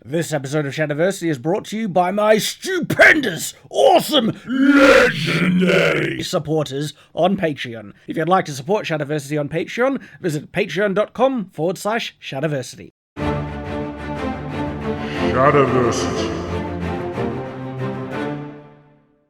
This episode of Shadiversity is brought to you by my stupendous, awesome, legendary supporters on Patreon. If you'd like to support Shadiversity on Patreon, visit patreon.com/Shadiversity. Shadiversity.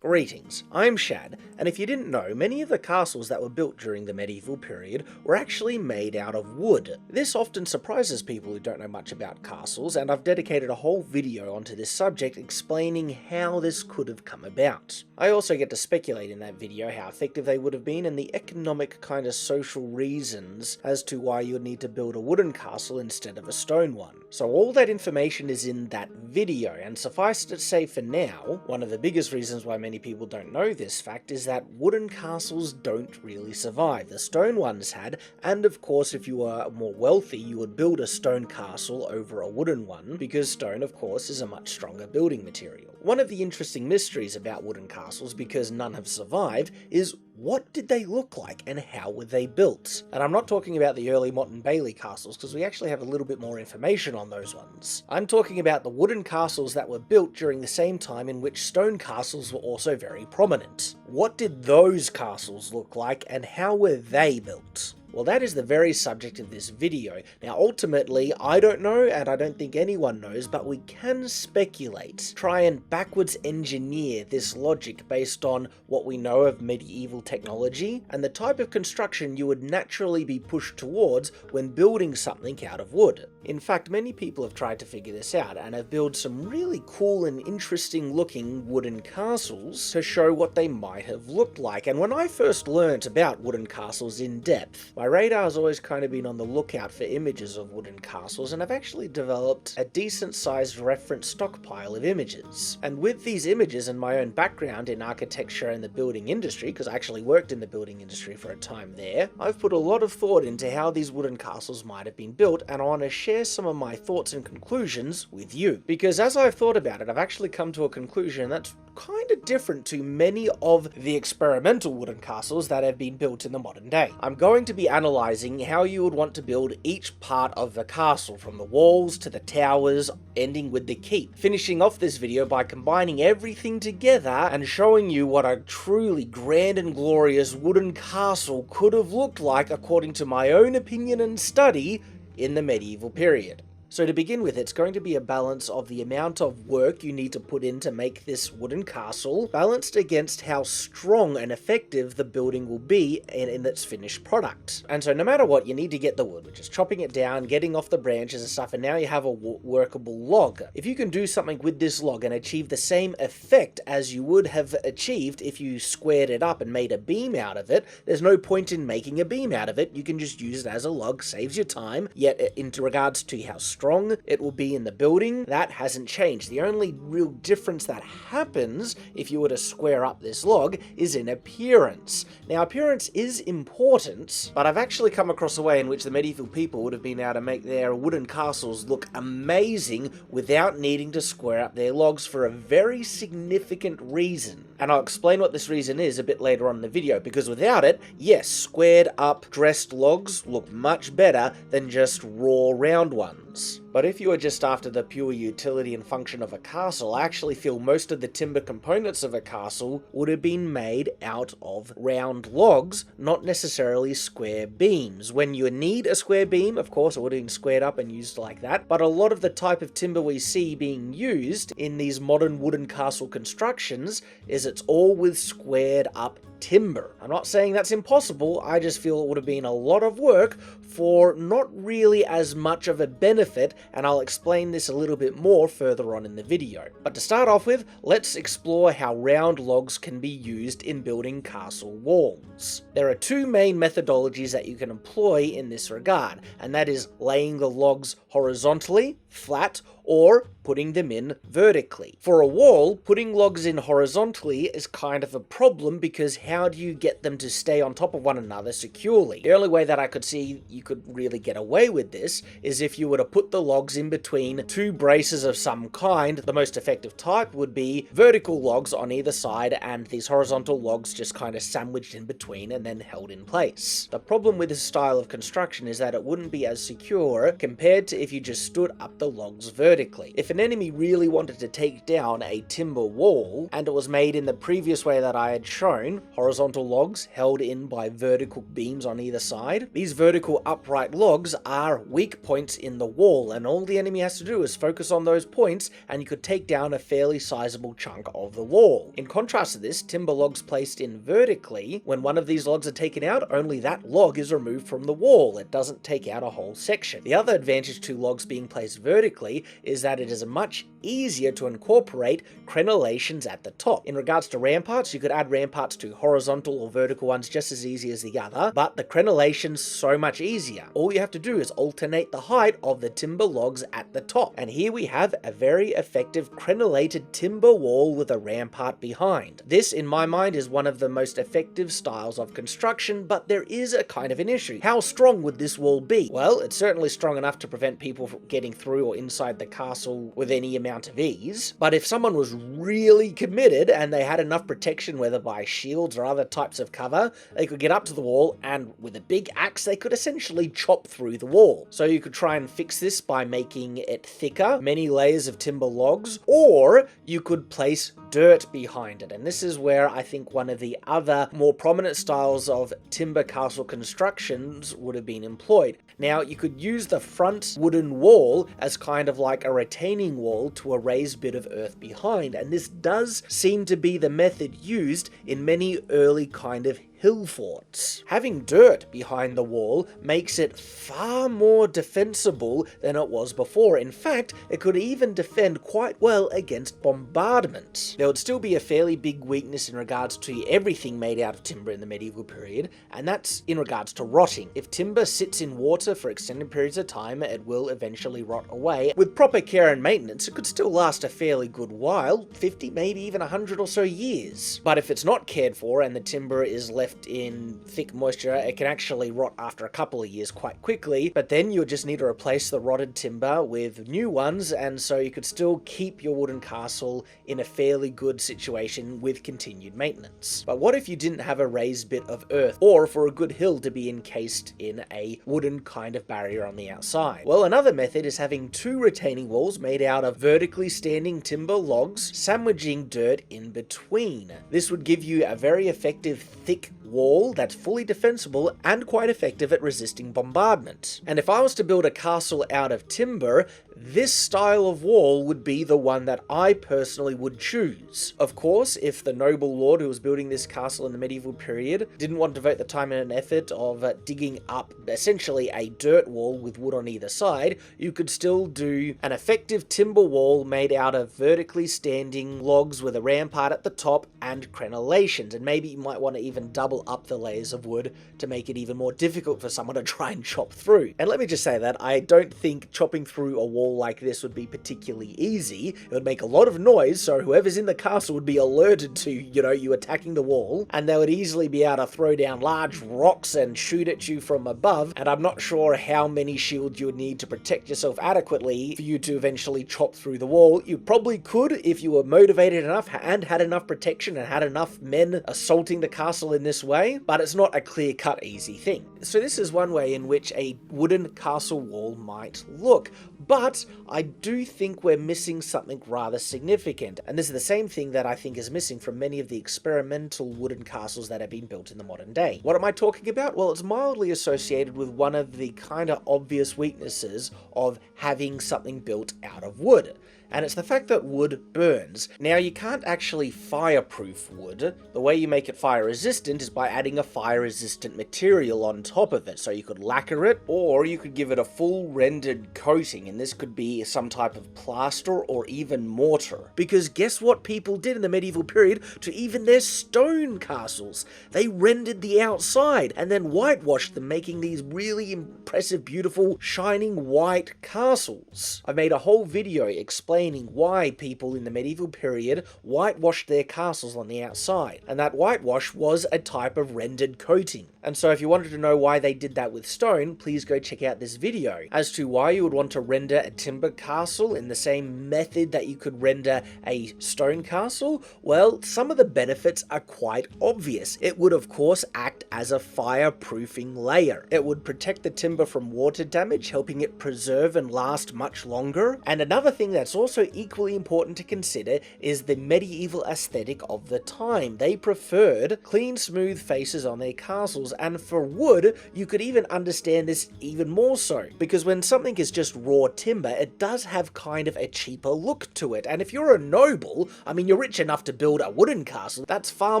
Greetings, I'm Shad, and if you didn't know, many of the castles that were built during the medieval period were actually made out of wood. This often surprises people who don't know much about castles, and I've dedicated a whole video onto this subject explaining how this could have come about. I also get to speculate in that video how effective they would have been and the economic kind of social reasons as to why you would need to build a wooden castle instead of a stone one. So all that information is in that video, and suffice to say for now, one of the biggest reasons why many people don't know this fact is that wooden castles don't really survive. The stone ones had, and of course if you were more wealthy you would build a stone castle over a wooden one, because stone of course is a much stronger building material. One of the interesting mysteries about wooden castles, because none have survived, is what did they look like and how were they built? And I'm not talking about the early Motte and Bailey castles, because we actually have a little bit more information on those ones. I'm talking about the wooden castles that were built during the same time in which stone castles were also very prominent. What did those castles look like and how were they built? Well, that is the very subject of this video. Now, ultimately, I don't know, and I don't think anyone knows, but we can speculate, try and backwards engineer this logic based on what we know of medieval technology, and the type of construction you would naturally be pushed towards when building something out of wood. In fact, many people have tried to figure this out, and have built some really cool and interesting looking wooden castles to show what they might have looked like. And when I first learnt about wooden castles in depth, my radar has always kind of been on the lookout for images of wooden castles, and I've actually developed a decent sized reference stockpile of images. And with these images and my own background in architecture and the building industry, because I actually worked in the building industry for a time there, I've put a lot of thought into how these wooden castles might have been built, and I want to share some of my thoughts and conclusions with you. Because as I've thought about it, I've actually come to a conclusion that's kind of different to many of the experimental wooden castles that have been built in the modern day. I'm going to be analysing how you would want to build each part of the castle, from the walls to the towers, ending with the keep. Finishing off this video by combining everything together and showing you what a truly grand and glorious wooden castle could have looked like according to my own opinion and study in the medieval period. So to begin with, it's going to be a balance of the amount of work you need to put in to make this wooden castle, balanced against how strong and effective the building will be in its finished product. And so no matter what, you need to get the wood, which is chopping it down, getting off the branches and stuff, and now you have a workable log. If you can do something with this log and achieve the same effect as you would have achieved if you squared it up and made a beam out of it, there's no point in making a beam out of it. You can just use it as a log, saves your time, yet in regards to how strong it will be in the building, that hasn't changed. The only real difference that happens if you were to square up this log is in appearance. Now, appearance is important, but I've actually come across a way in which the medieval people would have been able to make their wooden castles look amazing without needing to square up their logs for a very significant reason. And I'll explain what this reason is a bit later on in the video, because without it, yes, squared up dressed logs look much better than just raw round ones. But if you are just after the pure utility and function of a castle, I actually feel most of the timber components of a castle would have been made out of round logs, not necessarily square beams. When you need a square beam, of course, it would have been squared up and used like that, but a lot of the type of timber we see being used in these modern wooden castle constructions is it's all with squared up timber. I'm not saying that's impossible, I just feel it would have been a lot of work for not really as much of a benefit, and I'll explain this a little bit more further on in the video. But to start off with, let's explore how round logs can be used in building castle walls. There are two main methodologies that you can employ in this regard, and that is laying the logs horizontally, flat, or putting them in vertically. For a wall, putting logs in horizontally is kind of a problem, because how do you get them to stay on top of one another securely? The only way that I could see you could really get away with this is if you were to put the logs in between two braces of some kind. The most effective type would be vertical logs on either side, and these horizontal logs just kind of sandwiched in between and then held in place. The problem with this style of construction is that it wouldn't be as secure compared to if you just stood up the logs vertically. If an an enemy really wanted to take down a timber wall, and it was made in the previous way that I had shown, horizontal logs held in by vertical beams on either side, these vertical upright logs are weak points in the wall, and all the enemy has to do is focus on those points, and you could take down a fairly sizable chunk of the wall. In contrast to this, timber logs placed in vertically, when one of these logs are taken out, only that log is removed from the wall. It doesn't take out a whole section. The other advantage to logs being placed vertically is that it is much easier to incorporate crenellations at the top. In regards to ramparts, you could add ramparts to horizontal or vertical ones just as easy as the other, but the crenellation's so much easier. All you have to do is alternate the height of the timber logs at the top. And here we have a very effective crenellated timber wall with a rampart behind. This, in my mind, is one of the most effective styles of construction, but there is a kind of an issue. How strong would this wall be? Well, it's certainly strong enough to prevent people from getting through or inside the castle with any amount of ease, but if someone was really committed and they had enough protection, whether by shields or other types of cover, they could get up to the wall and with a big axe they could essentially chop through the wall. So you could try and fix this by making it thicker, many layers of timber logs, or you could place dirt behind it. And this is where I think one of the other more prominent styles of timber castle constructions would have been employed. Now, you could use the front wooden wall as kind of like a retaining wall to a raised bit of earth behind, and this does seem to be the method used in many early kind of hill forts. Having dirt behind the wall makes it far more defensible than it was before. In fact, it could even defend quite well against bombardment. There would still be a fairly big weakness in regards to everything made out of timber in the medieval period, and that's in regards to rotting. If timber sits in water for extended periods of time, it will eventually rot away. With proper care and maintenance, it could still last a fairly good while, 50, maybe even 100 or so years. But if it's not cared for and the timber is left in thick moisture, it can actually rot after a couple of years quite quickly, but then you'll just need to replace the rotted timber with new ones, and so you could still keep your wooden castle in a fairly good situation with continued maintenance. But what if you didn't have a raised bit of earth, or for a good hill to be encased in a wooden kind of barrier on the outside? Well, another method is having two retaining walls made out of vertically standing timber logs, sandwiching dirt in between. This would give you a very effective thick wall that's fully defensible and quite effective at resisting bombardment. And if I was to build a castle out of timber, this style of wall would be the one that I personally would choose. Of course, if the noble lord who was building this castle in the medieval period didn't want to devote the time and effort of digging up essentially a dirt wall with wood on either side, you could still do an effective timber wall made out of vertically standing logs with a rampart at the top and crenellations, and maybe you might want to even double up the layers of wood to make it even more difficult for someone to try and chop through. And let me just say that I don't think chopping through a wall like this would be particularly easy. It would make a lot of noise, so whoever's in the castle would be alerted to, you attacking the wall, and they would easily be able to throw down large rocks and shoot at you from above, and I'm not sure how many shields you would need to protect yourself adequately for you to eventually chop through the wall. You probably could if you were motivated enough and had enough protection and had enough men assaulting the castle in this way, but it's not a clear-cut easy thing. So this is one way in which a wooden castle wall might look, but I do think we're missing something rather significant, and this is the same thing that I think is missing from many of the experimental wooden castles that have been built in the modern day. What am I talking about? Well, it's mildly associated with one of the kind of obvious weaknesses of having something built out of wood. And it's the fact that wood burns. Now, you can't actually fireproof wood. The way you make it fire resistant is by adding a fire resistant material on top of it. So you could lacquer it, or you could give it a full rendered coating, and this could be some type of plaster or even mortar. Because guess what people did in the medieval period to even their stone castles? They rendered the outside and then whitewashed them, making these really impressive, beautiful, shining white castles. I made a whole video explaining why people in the medieval period whitewashed their castles on the outside, and that whitewash was a type of rendered coating. And so if you wanted to know why they did that with stone, please go check out this video as to why you would want to render a timber castle in the same method that you could render a stone castle? Well, some of the benefits are quite obvious. It would of course act as a fireproofing layer. It would protect the timber from water damage, helping it preserve and last much longer. And another thing that's also equally important to consider is the medieval aesthetic of the time. They preferred clean, smooth faces on their castles, and for wood, you could even understand this even more so, because when something is just raw timber, it does have kind of a cheaper look to it. And if you're a noble, I mean, you're rich enough to build a wooden castle, that's far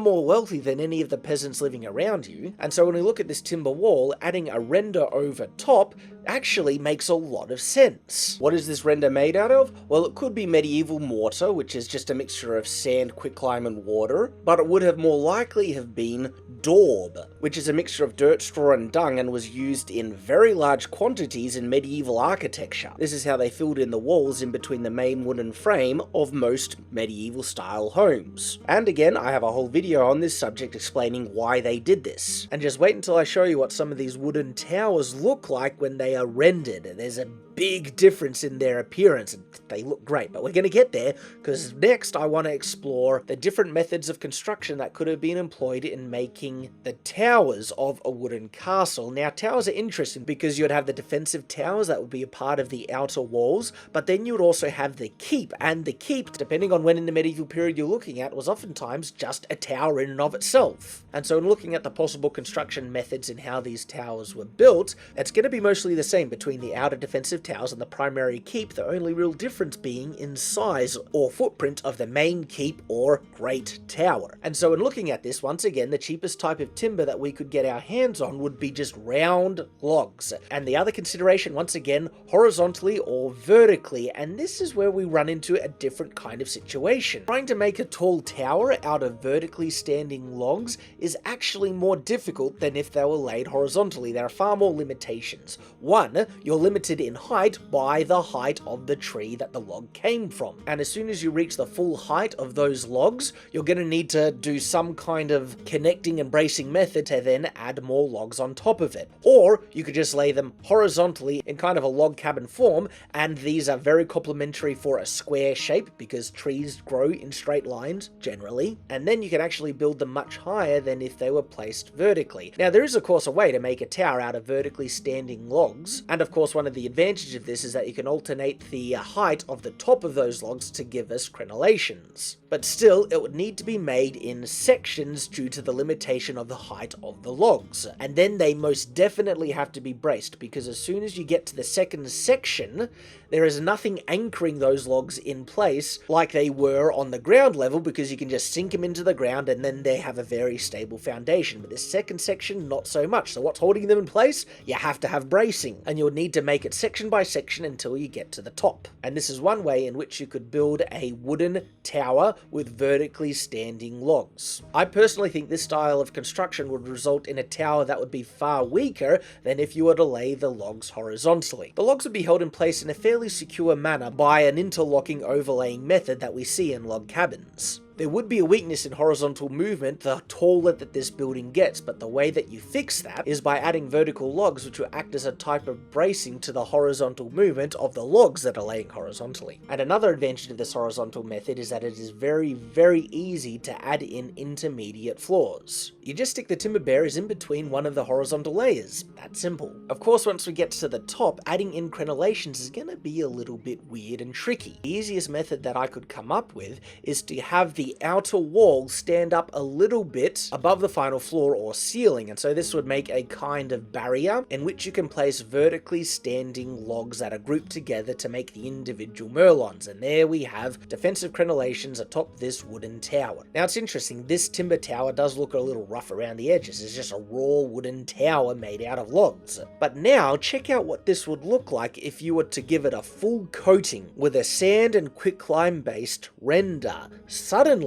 more wealthy than any of the peasants living around you. And so when we look at this timber wall, adding a render over top actually makes a lot of sense. What is this render made out of? Well, it could be medieval mortar, which is just a mixture of sand, quicklime, and water, but it would have more likely have been daub, which is a mixture of dirt, straw, and dung, and was used in very large quantities in medieval architecture. This is how they filled in the walls in between the main wooden frame of most medieval style homes. And again, I have a whole video on this subject explaining why they did this. And just wait until I show you what some of these wooden towers look like when they are rendered. There's a big difference in their appearance, and they look great, but we're going to get there, because next I want to explore the different methods of construction that could have been employed in making the towers of a wooden castle. Now, towers are interesting because you'd have the defensive towers that would be a part of the outer walls, but then you would also have the keep, and the keep, depending on when in the medieval period you're looking at, was oftentimes just a tower in and of itself. And so in looking at the possible construction methods and how these towers were built, it's going to be mostly the same between the outer defensive towers and the primary keep, the only real difference being in size or footprint of the main keep or great tower. And so in looking at this, once again, the cheapest type of timber that we could get our hands on would be just round logs. And the other consideration, once again, horizontally or vertically, and this is where we run into a different kind of situation. Trying to make a tall tower out of vertically standing logs is actually more difficult than if they were laid horizontally. There are far more limitations. One, you're limited in height by the height of the tree that the log came from. And as soon as you reach the full height of those logs, you're going to need to do some kind of connecting and bracing method to then add more logs on top of it. Or you could just lay them horizontally in kind of a log cabin form, and these are very complementary for a square shape because trees grow in straight lines generally, and then you can actually build them much higher than if they were placed vertically. Now, there is of course a way to make a tower out of vertically standing logs, and of course one of the advantages of this is that you can alternate the height of the top of those logs to give us crenellations. But still, it would need to be made in sections due to the limitation of the height of the logs. And then they most definitely have to be braced, because as soon as you get to the second section, there is nothing anchoring those logs in place like they were on the ground level, because you can just sink them into the ground and then they have a very stable foundation. But this second section, not so much. So what's holding them in place? You have to have bracing, and you'll need to make it section by section until you get to the top. And this is one way in which you could build a wooden tower with vertically standing logs. I personally think this style of construction would result in a tower that would be far weaker than if you were to lay the logs horizontally. The logs would be held in place in a fairly secure manner by an interlocking overlaying method that we see in log cabins. There would be a weakness in horizontal movement the taller that this building gets, but the way that you fix that is by adding vertical logs, which will act as a type of bracing to the horizontal movement of the logs that are laying horizontally. And another advantage of this horizontal method is that it is very, very easy to add in intermediate floors. You just stick the timber bearers in between one of the horizontal layers. That's simple. Of course, once we get to the top, adding in crenellations is going to be a little bit weird and tricky. The easiest method that I could come up with is to have the outer wall stand up a little bit above the final floor or ceiling, and so this would make a kind of barrier in which you can place vertically standing logs that are grouped together to make the individual merlons, and there we have defensive crenellations atop this wooden tower. Now it's interesting, this timber tower does look a little rough around the edges. It's just a raw wooden tower made out of logs. But now check out what this would look like if you were to give it a full coating with a sand and quicklime based render. Suddenly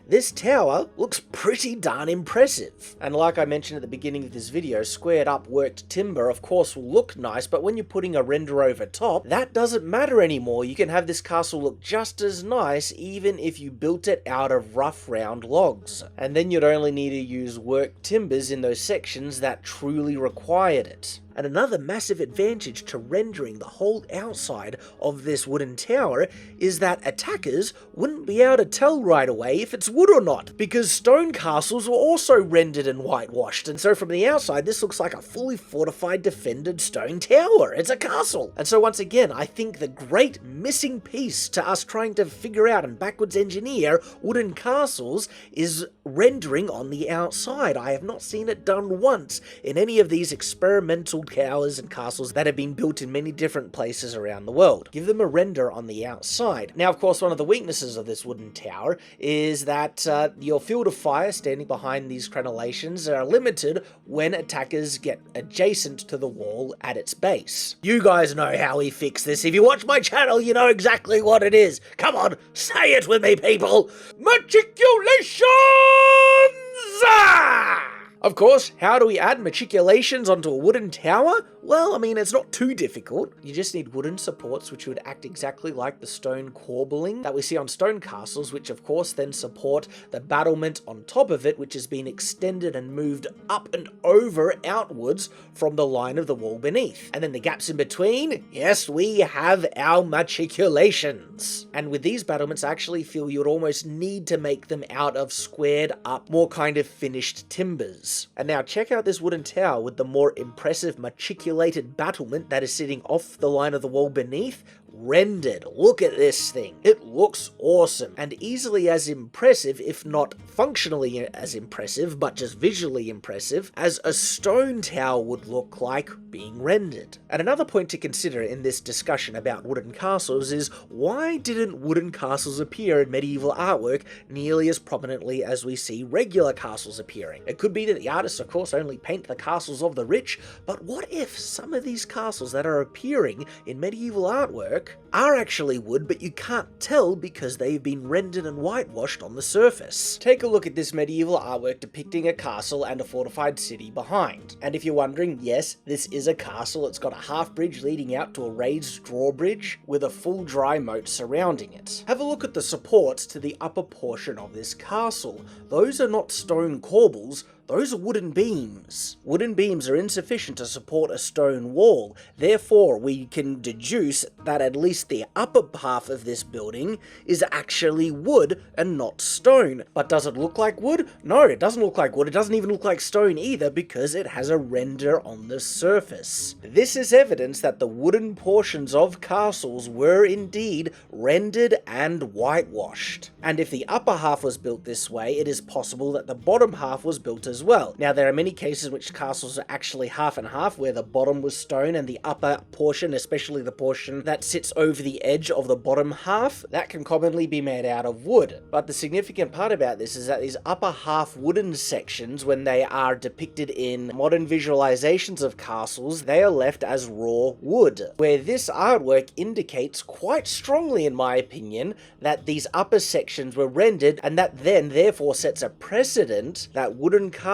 this tower looks pretty darn impressive. And like I mentioned at the beginning of this video, squared up worked timber of course will look nice, but when you're putting a render over top, that doesn't matter anymore. You can have this castle look just as nice even if you built it out of rough round logs. And then you'd only need to use worked timbers in those sections that truly required it. And another massive advantage to rendering the whole outside of this wooden tower is that attackers wouldn't be able to tell right away if it's wood or not, because stone castles were also rendered and whitewashed, and so from the outside this looks like a fully fortified defended stone tower. It's a castle. And so once again, I think the great missing piece to us trying to figure out and backwards engineer wooden castles is rendering on the outside. I have not seen it done once in any of these experimental towers and castles that have been built in many different places around the world. Give them a render on the outside. Now, of course, one of the weaknesses of this wooden tower is that your field of fire standing behind these crenellations are limited when attackers get adjacent to the wall at its base. You guys know how we fix this. If you watch my channel, you know exactly what it is. Come on, say it with me, people. Matriculations! Of course, how do we add matriculations onto a wooden tower? Well, I mean, it's not too difficult. You just need wooden supports, which would act exactly like the stone corbelling that we see on stone castles, which of course then support the battlement on top of it, which has been extended and moved up and over outwards from the line of the wall beneath. And then the gaps in between, yes, we have our matriculations. And with these battlements, I actually feel you would almost need to make them out of squared up, more kind of finished timbers. And now check out this wooden tower with the more impressive matriculated battlement that is sitting off the line of the wall beneath. Rendered. Look at this thing. It looks awesome and easily as impressive, if not functionally as impressive, but just visually impressive, as a stone tower would look like being rendered. And another point to consider in this discussion about wooden castles is, why didn't wooden castles appear in medieval artwork nearly as prominently as we see regular castles appearing? It could be that the artists, of course, only paint the castles of the rich, but what if some of these castles that are appearing in medieval artwork are actually wood, but you can't tell because they've been rendered and whitewashed on the surface? Take a look at this medieval artwork depicting a castle and a fortified city behind. And if you're wondering, yes, this is a castle. It's got a half bridge leading out to a raised drawbridge with a full dry moat surrounding it. Have a look at the supports to the upper portion of this castle. Those are not stone corbels. Those are wooden beams. Wooden beams are insufficient to support a stone wall. Therefore, we can deduce that at least the upper half of this building is actually wood and not stone. But does it look like wood? No, it doesn't look like wood. It doesn't even look like stone either because it has a render on the surface. This is evidence that the wooden portions of castles were indeed rendered and whitewashed. And if the upper half was built this way, it is possible that the bottom half was built as well. Now, there are many cases in which castles are actually half and half, where the bottom was stone and the upper portion, especially the portion that sits over the edge of the bottom half, that can commonly be made out of wood. But the significant part about this is that these upper half wooden sections, when they are depicted in modern visualizations of castles, they are left as raw wood, where this artwork indicates quite strongly, in my opinion, that these upper sections were rendered, and that then therefore sets a precedent that wooden castles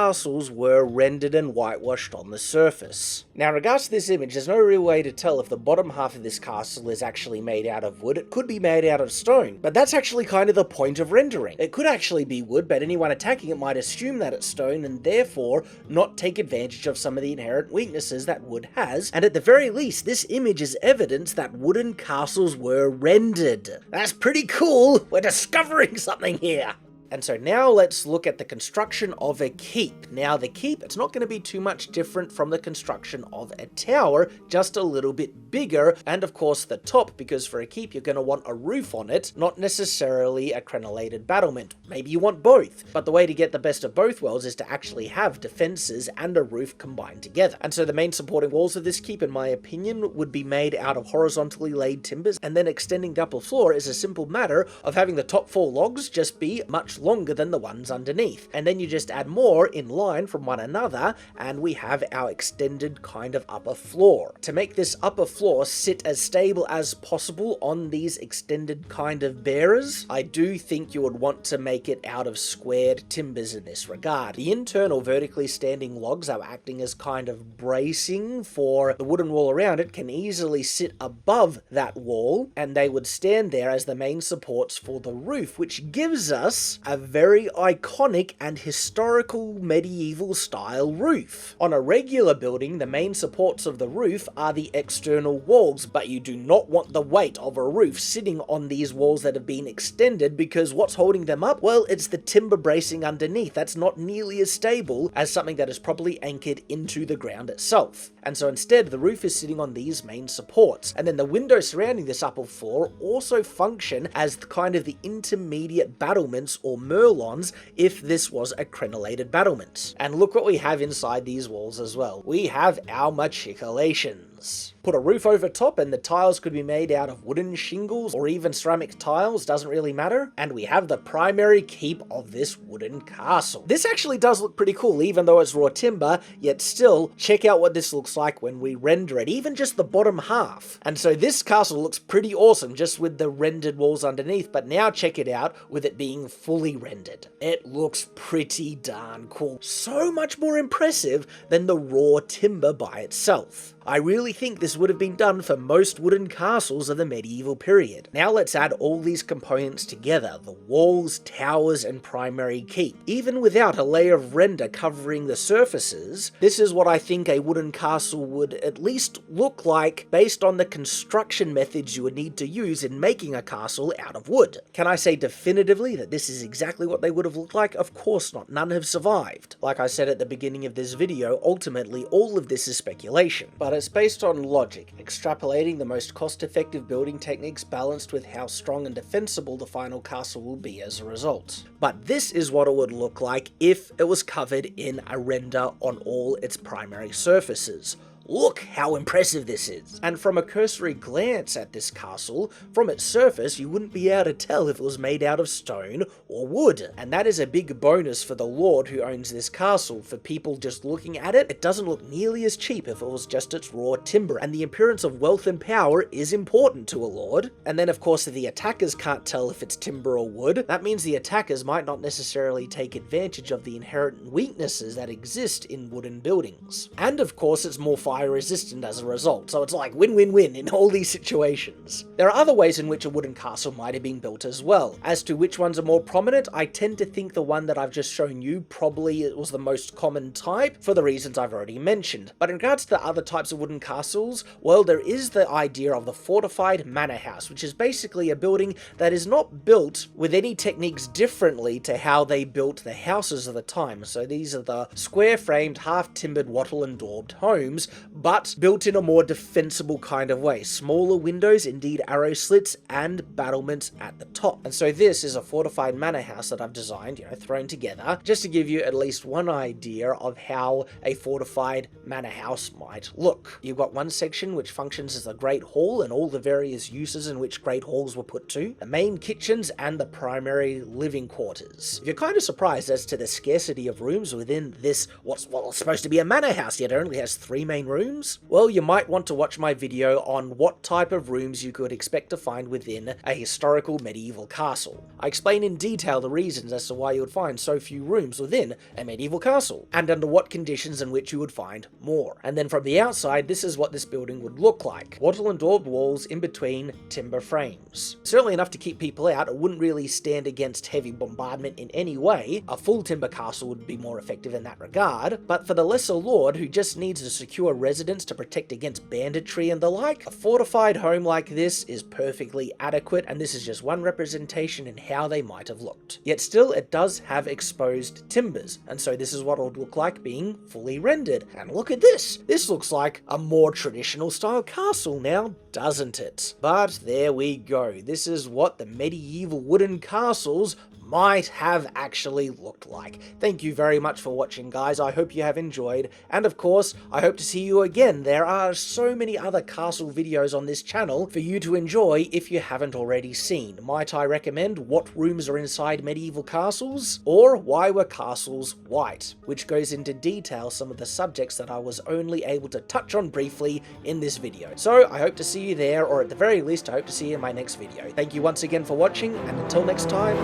were rendered and whitewashed on the surface. Now, in regards to this image, there's no real way to tell if the bottom half of this castle is actually made out of wood. It could be made out of stone, but that's actually kind of the point of rendering. It could actually be wood, but anyone attacking it might assume that it's stone and therefore not take advantage of some of the inherent weaknesses that wood has. And at the very least, this image is evidence that wooden castles were rendered. That's pretty cool. We're discovering something here. And so now let's look at the construction of a keep. Now the keep, it's not going to be too much different from the construction of a tower, just a little bit bigger, and of course the top, because for a keep you're going to want a roof on it, not necessarily a crenellated battlement. Maybe you want both, but the way to get the best of both worlds is to actually have defenses and a roof combined together. And so the main supporting walls of this keep, in my opinion, would be made out of horizontally laid timbers, and then extending the upper floor is a simple matter of having the top 4 logs just be much longer than the ones underneath, and then you just add more in line from one another, and we have our extended kind of upper floor. To make this upper floor sit as stable as possible on these extended kind of bearers, I do think you would want to make it out of squared timbers in this regard. The internal vertically standing logs are acting as kind of bracing for the wooden wall around it, can easily sit above that wall, and they would stand there as the main supports for the roof, which gives us a very iconic and historical medieval style roof. On a regular building, the main supports of the roof are the external walls, but you do not want the weight of a roof sitting on these walls that have been extended, because what's holding them up? Well, it's the timber bracing underneath. That's not nearly as stable as something that is properly anchored into the ground itself. And so instead, the roof is sitting on these main supports. And then the windows surrounding this upper floor also function as kind of the intermediate battlements or merlons if this was a crenellated battlement. And look what we have inside these walls as well. We have our machicolations. Put a roof over top and the tiles could be made out of wooden shingles or even ceramic tiles, doesn't really matter. And we have the primary keep of this wooden castle. This actually does look pretty cool, even though it's raw timber, yet still, check out what this looks like when we render it, even just the bottom half. And so this castle looks pretty awesome just with the rendered walls underneath, but now check it out with it being fully rendered. It looks pretty darn cool. So much more impressive than the raw timber by itself. I really think this would have been done for most wooden castles of the medieval period. Now let's add all these components together, the walls, towers, and primary keep. Even without a layer of render covering the surfaces, this is what I think a wooden castle would at least look like based on the construction methods you would need to use in making a castle out of wood. Can I say definitively that this is exactly what they would have looked like? Of course not, none have survived. Like I said at the beginning of this video, ultimately all of this is speculation. But it's based on logic, extrapolating the most cost-effective building techniques balanced with how strong and defensible the final castle will be as a result. But this is what it would look like if it was covered in a render on all its primary surfaces. Look how impressive this is. And from a cursory glance at this castle, from its surface you wouldn't be able to tell if it was made out of stone or wood. And that is a big bonus for the lord who owns this castle. For people just looking at it, it doesn't look nearly as cheap if it was just its raw timber. And the appearance of wealth and power is important to a lord. And then of course if the attackers can't tell if it's timber or wood, that means the attackers might not necessarily take advantage of the inherent weaknesses that exist in wooden buildings. And of course it's more fire resistant as a result, so it's like win-win-win in all these situations. There are other ways in which a wooden castle might have been built as well. As to which ones are more prominent, I tend to think the one that I've just shown you probably was the most common type for the reasons I've already mentioned. But in regards to the other types of wooden castles, well, there is the idea of the fortified manor house, which is basically a building that is not built with any techniques differently to how they built the houses of the time. So these are the square-framed, half-timbered wattle and daubed homes, but built in a more defensible kind of way. Smaller windows, indeed arrow slits, and battlements at the top. And so this is a fortified manor house that I've designed, thrown together, just to give you at least one idea of how a fortified manor house might look. You've got one section which functions as a great hall and all the various uses in which great halls were put to, the main kitchens, and the primary living quarters. If you're kind of surprised as to the scarcity of rooms within this, what's supposed to be a manor house, yet it only has 3 main rooms, well, you might want to watch my video on what type of rooms you could expect to find within a historical medieval castle. I explain in detail the reasons as to why you would find so few rooms within a medieval castle, and under what conditions in which you would find more. And then from the outside, this is what this building would look like. Wattle and daubed walls in between timber frames. Certainly enough to keep people out, it wouldn't really stand against heavy bombardment in any way. A full timber castle would be more effective in that regard, but for the lesser lord who just needs a secure residence to protect against banditry and the like, a fortified home like this is perfectly adequate, and this is just one representation in how they might have looked. Yet still, it does have exposed timbers, and so this is what it would look like being fully rendered. And look at this! This looks like a more traditional style castle now, doesn't it? But there we go. This is what the medieval wooden castles might have actually looked like. Thank you very much for watching, guys. I hope you have enjoyed, and of course, I hope to see you again. There are so many other castle videos on this channel for you to enjoy if you haven't already seen. Might I recommend what rooms are inside medieval castles, or why were castles white, which goes into detail some of the subjects that I was only able to touch on briefly in this video. So I hope to see you there, or at the very least, I hope to see you in my next video. Thank you once again for watching, and until next time,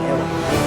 farewell.